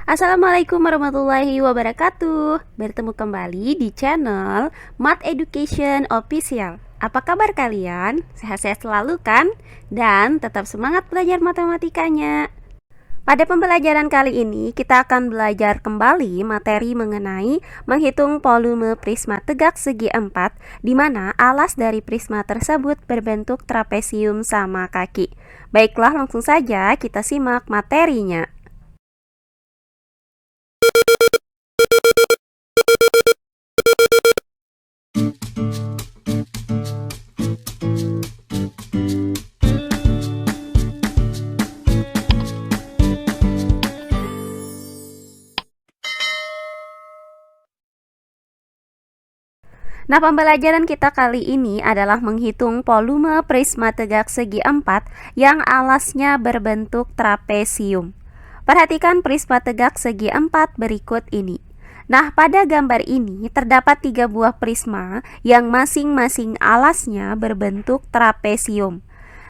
Assalamualaikum warahmatullahi wabarakatuh. Bertemu kembali di channel Math Education Official. Apa kabar kalian? Sehat-sehat selalu kan? Dan tetap semangat belajar matematikanya. Pada pembelajaran kali ini kita akan belajar kembali materi mengenai menghitung volume prisma tegak segi 4, di mana alas dari prisma tersebut berbentuk trapesium sama kaki. Baiklah, langsung saja kita simak materinya. Nah, pembelajaran kita kali ini adalah menghitung volume prisma tegak segi 4 yang alasnya berbentuk trapesium. Perhatikan prisma tegak segi 4 berikut ini. Nah, pada gambar ini terdapat 3 buah prisma yang masing-masing alasnya berbentuk trapesium.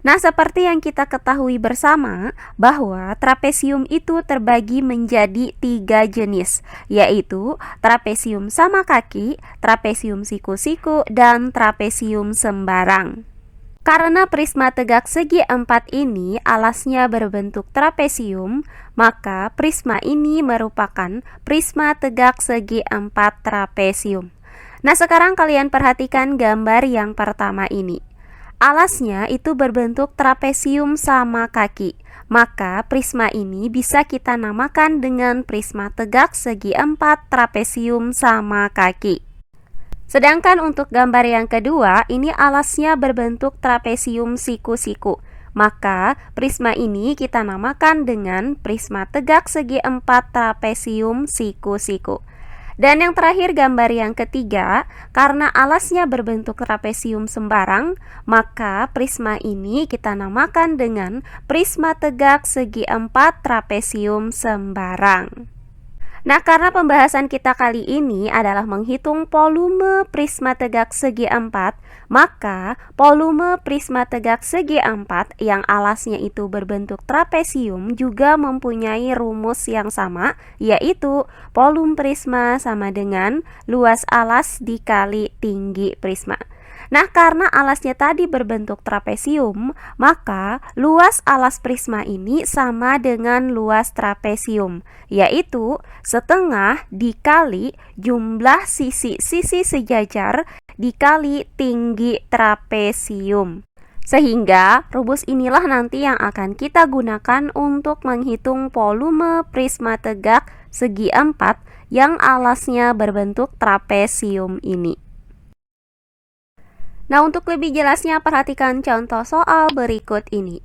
Nah, seperti yang kita ketahui bersama bahwa trapesium itu terbagi menjadi 3 jenis, yaitu trapesium sama kaki, trapesium siku-siku, dan trapesium sembarang. Karena prisma tegak segi 4 ini alasnya berbentuk trapesium, maka prisma ini merupakan prisma tegak segi 4 trapesium. Nah, sekarang kalian perhatikan gambar yang pertama ini. Alasnya itu berbentuk trapesium sama kaki, maka prisma ini bisa kita namakan dengan prisma tegak segi 4 trapesium sama kaki. Sedangkan untuk gambar yang kedua, ini alasnya berbentuk trapesium siku-siku, maka prisma ini kita namakan dengan prisma tegak segi 4 trapesium siku-siku. Dan yang terakhir gambar yang ketiga, karena alasnya berbentuk trapesium sembarang, maka prisma ini kita namakan dengan prisma tegak segi 4 trapesium sembarang. Nah, karena pembahasan kita kali ini adalah menghitung volume prisma tegak segi 4, maka volume prisma tegak segi 4 yang alasnya itu berbentuk trapesium juga mempunyai rumus yang sama, yaitu volume prisma sama dengan luas alas dikali tinggi prisma. Nah, karena alasnya tadi berbentuk trapesium, maka luas alas prisma ini sama dengan luas trapesium, yaitu setengah dikali jumlah sisi-sisi sejajar dikali tinggi trapesium. Sehingga rumus inilah nanti yang akan kita gunakan untuk menghitung volume prisma tegak segi 4 yang alasnya berbentuk trapesium ini. Nah, untuk lebih jelasnya perhatikan contoh soal berikut ini.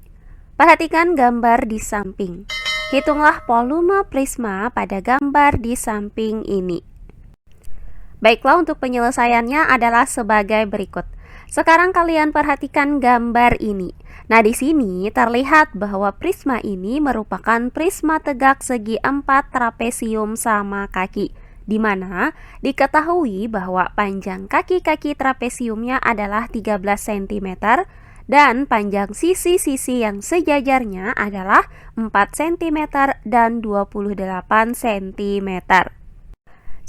Perhatikan gambar di samping. Hitunglah volume prisma pada gambar di samping ini. Baiklah, untuk penyelesaiannya adalah sebagai berikut. Sekarang kalian perhatikan gambar ini. Nah, di sini terlihat bahwa prisma ini merupakan prisma tegak segi 4 trapesium sama kaki, di mana diketahui bahwa panjang kaki-kaki trapesiumnya adalah 13 cm dan panjang sisi-sisi yang sejajarnya adalah 4 cm dan 28 cm.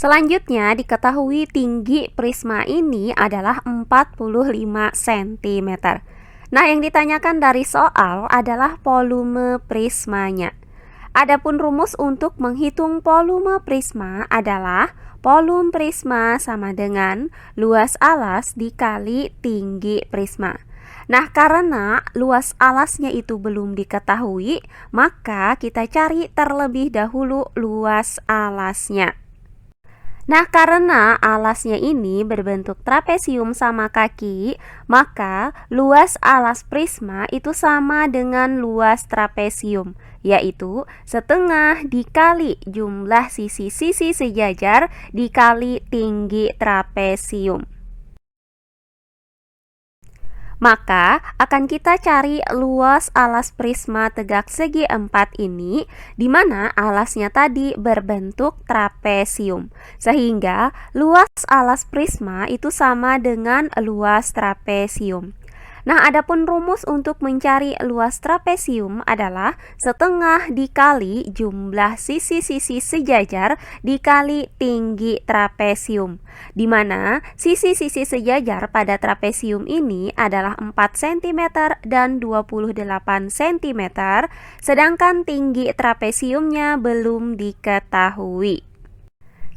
Selanjutnya diketahui tinggi prisma ini adalah 45 cm. Nah, yang ditanyakan dari soal adalah volume prismanya. Adapun rumus untuk menghitung volume prisma adalah volume prisma sama dengan luas alas dikali tinggi prisma. Nah, karena luas alasnya itu belum diketahui, maka kita cari terlebih dahulu luas alasnya. Nah, karena alasnya ini berbentuk trapesium sama kaki, maka luas alas prisma itu sama dengan luas trapesium, yaitu setengah dikali jumlah sisi-sisi sejajar dikali tinggi trapesium. Maka akan kita cari luas alas prisma tegak segi 4 ini, di mana alasnya tadi berbentuk trapesium, sehingga luas alas prisma itu sama dengan luas trapesium. Nah, adapun rumus untuk mencari luas trapesium adalah setengah dikali jumlah sisi-sisi sejajar dikali tinggi trapesium, di mana sisi-sisi sejajar pada trapesium ini adalah 4 cm dan 28 cm, sedangkan tinggi trapesiumnya belum diketahui.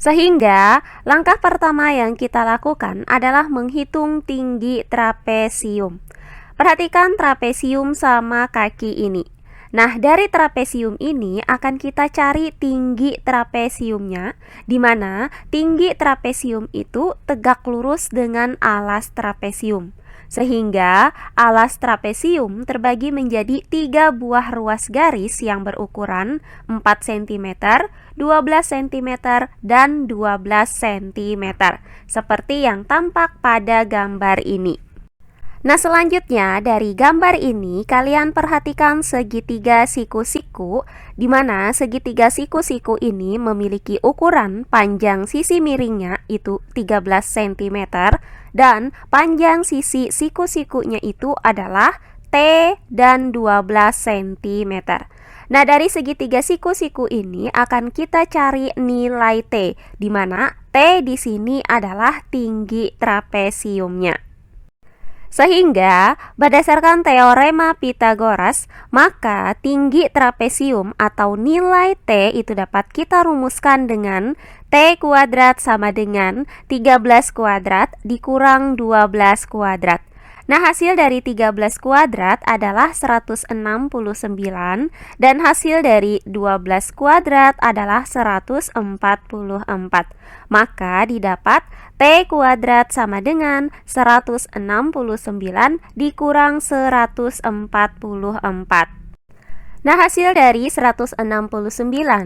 Sehingga, langkah pertama yang kita lakukan adalah menghitung tinggi trapesium. Perhatikan trapesium sama kaki ini. Nah, dari trapesium ini akan kita cari tinggi trapesiumnya, di mana tinggi trapesium itu tegak lurus dengan alas trapesium. Sehingga alas trapesium terbagi menjadi 3 buah ruas garis yang berukuran 4 cm, 12 cm, dan 12 cm, seperti yang tampak pada gambar ini. Nah, selanjutnya dari gambar ini kalian perhatikan segitiga siku-siku, di mana segitiga siku-siku ini memiliki ukuran panjang sisi miringnya itu 13 cm dan panjang sisi siku-sikunya itu adalah T dan 12 cm. Nah, dari segitiga siku-siku ini akan kita cari nilai T, di mana T di sini adalah tinggi trapesiumnya. Sehingga, berdasarkan teorema Pythagoras, maka tinggi trapesium atau nilai T itu dapat kita rumuskan dengan T kuadrat sama dengan 13 kuadrat dikurang 12 kuadrat. Nah, hasil dari 13 kuadrat adalah 169 dan hasil dari 12 kuadrat adalah 144. Maka didapat T kuadrat sama dengan 169 dikurang 144. Nah, hasil dari 169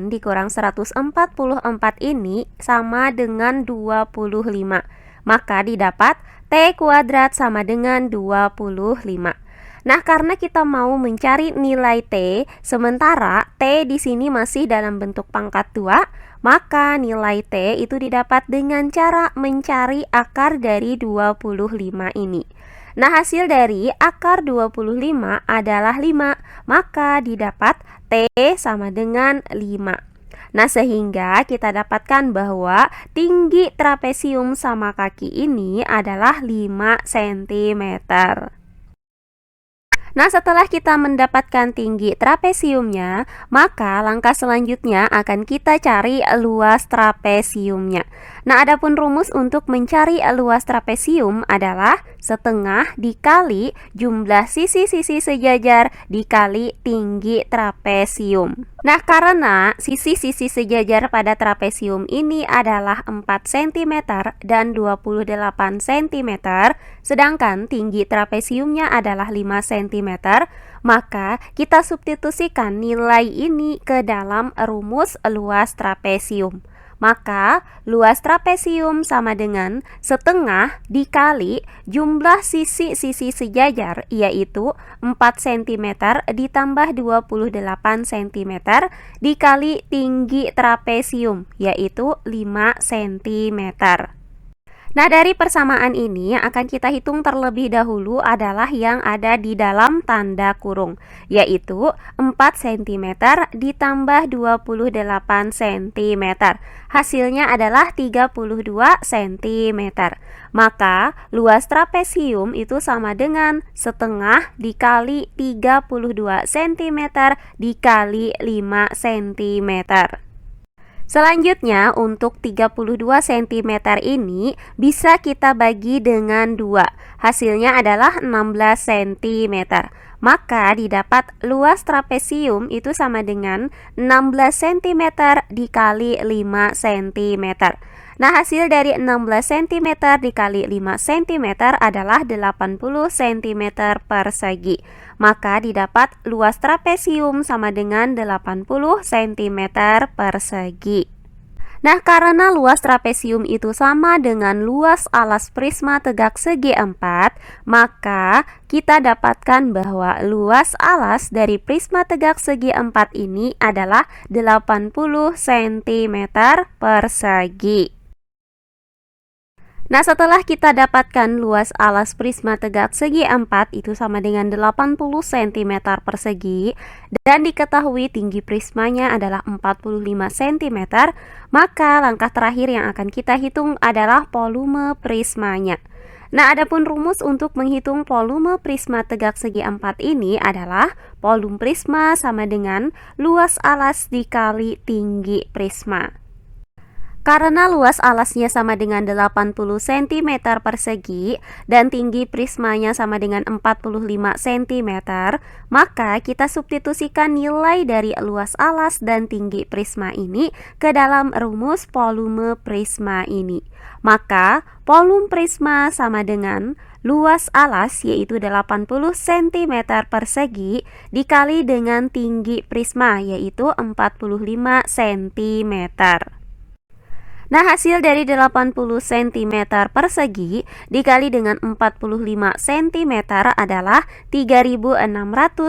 dikurang 144 ini sama dengan 25. Maka didapat T kuadrat sama dengan 25. Nah, karena kita mau mencari nilai T, sementara T di sini masih dalam bentuk pangkat 2, maka nilai T itu didapat dengan cara mencari akar dari 25 ini. Nah, hasil dari akar 25 adalah 5, maka didapat T sama dengan 5. Nah, sehingga kita dapatkan bahwa tinggi trapesium sama kaki ini adalah 5 cm. Nah, setelah kita mendapatkan tinggi trapesiumnya, maka langkah selanjutnya akan kita cari luas trapesiumnya. Nah, adapun rumus untuk mencari luas trapesium adalah setengah dikali jumlah sisi-sisi sejajar dikali tinggi trapesium. Nah, karena sisi-sisi sejajar pada trapesium ini adalah 4 cm dan 28 cm, sedangkan tinggi trapesiumnya adalah 5 cm, maka kita substitusikan nilai ini ke dalam rumus luas trapesium. Maka luas trapesium sama dengan setengah dikali jumlah sisi-sisi sejajar, yaitu 4 cm ditambah 28 cm dikali tinggi trapesium, yaitu 5 cm. Nah, dari persamaan ini yang akan kita hitung terlebih dahulu adalah yang ada di dalam tanda kurung, yaitu 4 cm ditambah 28 cm. Hasilnya adalah 32 cm. Maka luas trapesium itu sama dengan setengah dikali 32 cm dikali 5 cm. Selanjutnya, untuk 32 cm ini bisa kita bagi dengan 2. Hasilnya adalah 16 cm. Maka didapat luas trapesium itu sama dengan 16 cm dikali 5 cm. Nah, hasil dari 16 cm dikali 5 cm adalah 80 cm persegi. Maka didapat luas trapesium sama dengan 80 cm persegi. Nah, karena luas trapesium itu sama dengan luas alas prisma tegak segi 4, maka kita dapatkan bahwa luas alas dari prisma tegak segi 4 ini adalah 80 cm persegi. Nah, setelah kita dapatkan luas alas prisma tegak segi 4 itu sama dengan 80 cm persegi dan diketahui tinggi prismanya adalah 45 cm, maka langkah terakhir yang akan kita hitung adalah volume prismanya. Nah, adapun rumus untuk menghitung volume prisma tegak segi 4 ini adalah volume prisma sama dengan luas alas dikali tinggi prisma. Karena luas alasnya sama dengan 80 cm persegi dan tinggi prismanya sama dengan 45 cm, maka kita substitusikan nilai dari luas alas dan tinggi prisma ini ke dalam rumus volume prisma ini. Maka volume prisma sama dengan luas alas yaitu 80 cm persegi dikali dengan tinggi prisma yaitu 45 cm. Nah, hasil dari 80 cm persegi dikali dengan 45 cm adalah 3600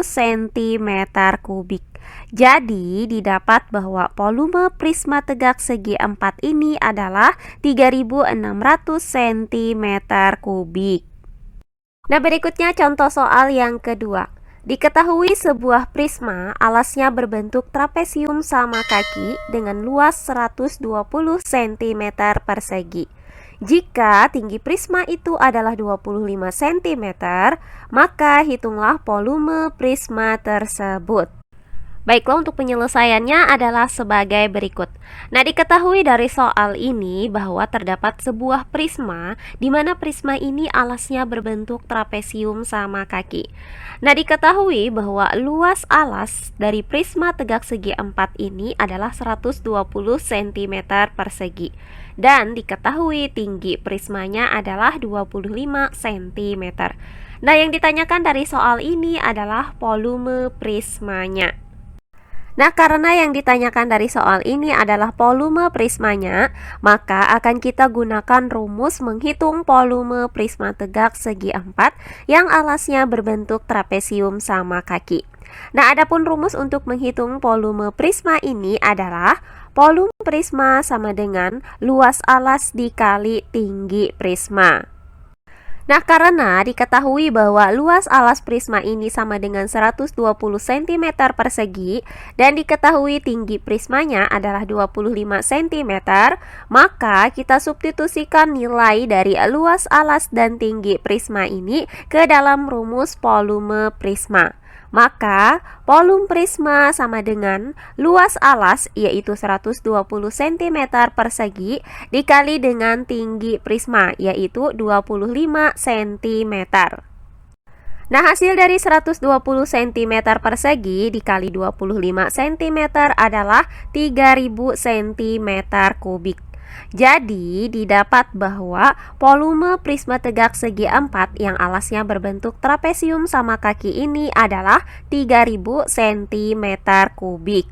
cm kubik. Jadi, didapat bahwa volume prisma tegak segi 4 ini adalah 3600 cm kubik. Nah, berikutnya contoh soal yang kedua. Diketahui sebuah prisma alasnya berbentuk trapesium sama kaki dengan luas 120 cm persegi. Jika tinggi prisma itu adalah 25 cm, maka hitunglah volume prisma tersebut. Baiklah, untuk penyelesaiannya adalah sebagai berikut. Nah, diketahui dari soal ini bahwa terdapat sebuah prisma di mana prisma ini alasnya berbentuk trapesium sama kaki. Nah, diketahui bahwa luas alas dari prisma tegak segi 4 ini adalah 120 cm persegi. Dan diketahui tinggi prismanya adalah 25 cm. Nah, yang ditanyakan dari soal ini adalah volume prismanya. Nah, karena yang ditanyakan dari soal ini adalah volume prismanya, maka akan kita gunakan rumus menghitung volume prisma tegak segi 4 yang alasnya berbentuk trapesium sama kaki. Nah, adapun rumus untuk menghitung volume prisma ini adalah volume prisma sama dengan luas alas dikali tinggi prisma. Nah, karena diketahui bahwa luas alas prisma ini sama dengan 120 cm persegi dan diketahui tinggi prismanya adalah 25 cm, maka kita substitusikan nilai dari luas alas dan tinggi prisma ini ke dalam rumus volume prisma. Maka volume prisma sama dengan luas alas yaitu 120 cm persegi dikali dengan tinggi prisma yaitu 25 cm. Nah, hasil dari 120 cm persegi dikali 25 cm adalah 3000 cm kubik. Jadi, didapat bahwa volume prisma tegak segi 4 yang alasnya berbentuk trapesium sama kaki ini adalah 3000 cm kubik.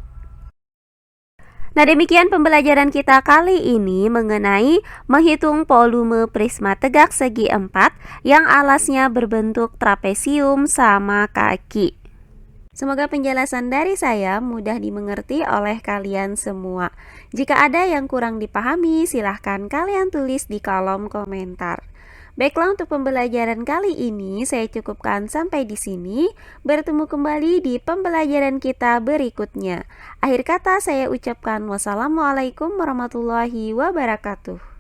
Nah, demikian pembelajaran kita kali ini mengenai menghitung volume prisma tegak segi 4 yang alasnya berbentuk trapesium sama kaki. Semoga penjelasan dari saya mudah dimengerti oleh kalian semua. Jika ada yang kurang dipahami, silahkan kalian tulis di kolom komentar. Baiklah, untuk pembelajaran kali ini saya cukupkan sampai di sini. Bertemu kembali di pembelajaran kita berikutnya. Akhir kata saya ucapkan wassalamualaikum warahmatullahi wabarakatuh.